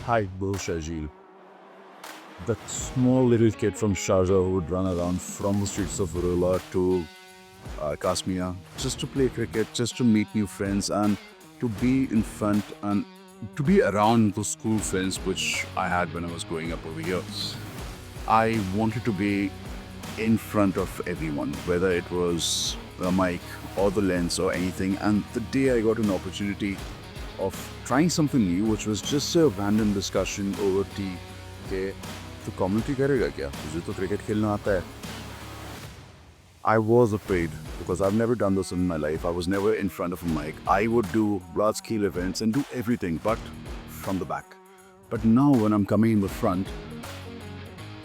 Hi, Bill Shajil. That small little kid from Sharjah who would run around from the streets of Varela to Kasmia just to play cricket, just to meet new friends, and to be in front and to be around the school friends which I had when I was growing up over here. I wanted to be in front of everyone, whether it was the mic or the lens or anything. And the day I got an opportunity of trying something new, which was just a random discussion over tea, के तो commentary करेगा क्या? तुझे तो cricket खेलना आता है. I was afraid because I've never done this in my life. I was never in front of a mic. I would do large scale events and do everything, but from the back. But now when I'm coming in the front,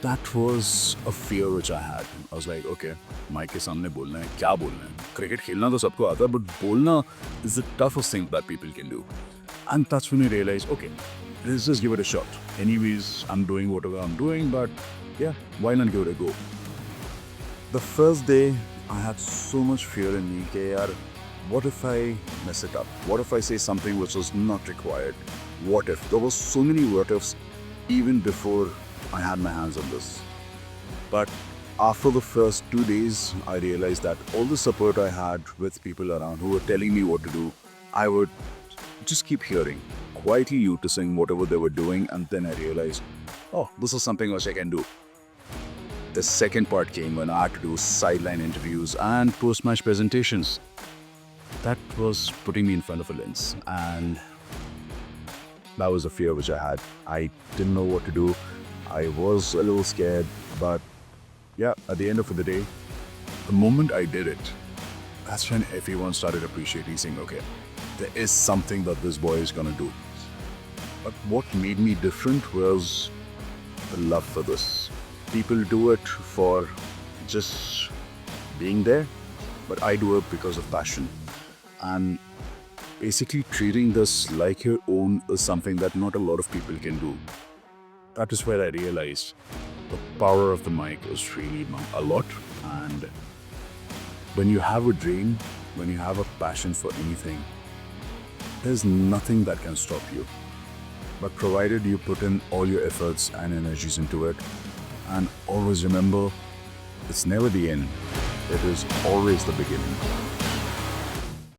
that was a fear which I had. I was like, okay, mic के सामने बोलना है, क्या बोलना है? Cricket खेलना तो सबको आता है, but बोलना is the toughest thing that people can do. And that's when I realized, okay, let's just give it a shot. Anyways, I'm doing whatever I'm doing, but yeah, why not give it a go? The first day, I had so much fear in me, कि यार, what if I mess it up? What if I say something which was not required? What if? There were so many what ifs even before I had my hands on this. But after the first 2 days, I realized that all the support I had with people around who were telling me what to do, I would just keep hearing, quietly noticing whatever they were doing, and then I realized, oh, this is something which I can do. The second part came when I had to do sideline interviews and post-match presentations. That was putting me in front of a lens, and that was a fear which I had. I didn't know what to do. I was a little scared, but yeah, at the end of the day, the moment I did it, that's when everyone started appreciating, saying, okay, there is something that this boy is gonna do. But what made me different was the love for this. People do it for just being there, but I do it because of passion. And basically treating this like your own is something that not a lot of people can do. That is where I realized the power of the mic is really a lot. And when you have a dream, when you have a passion for anything, there's nothing that can stop you. But provided you put in all your efforts and energies into it, and always remember, it's never the end. It is always the beginning.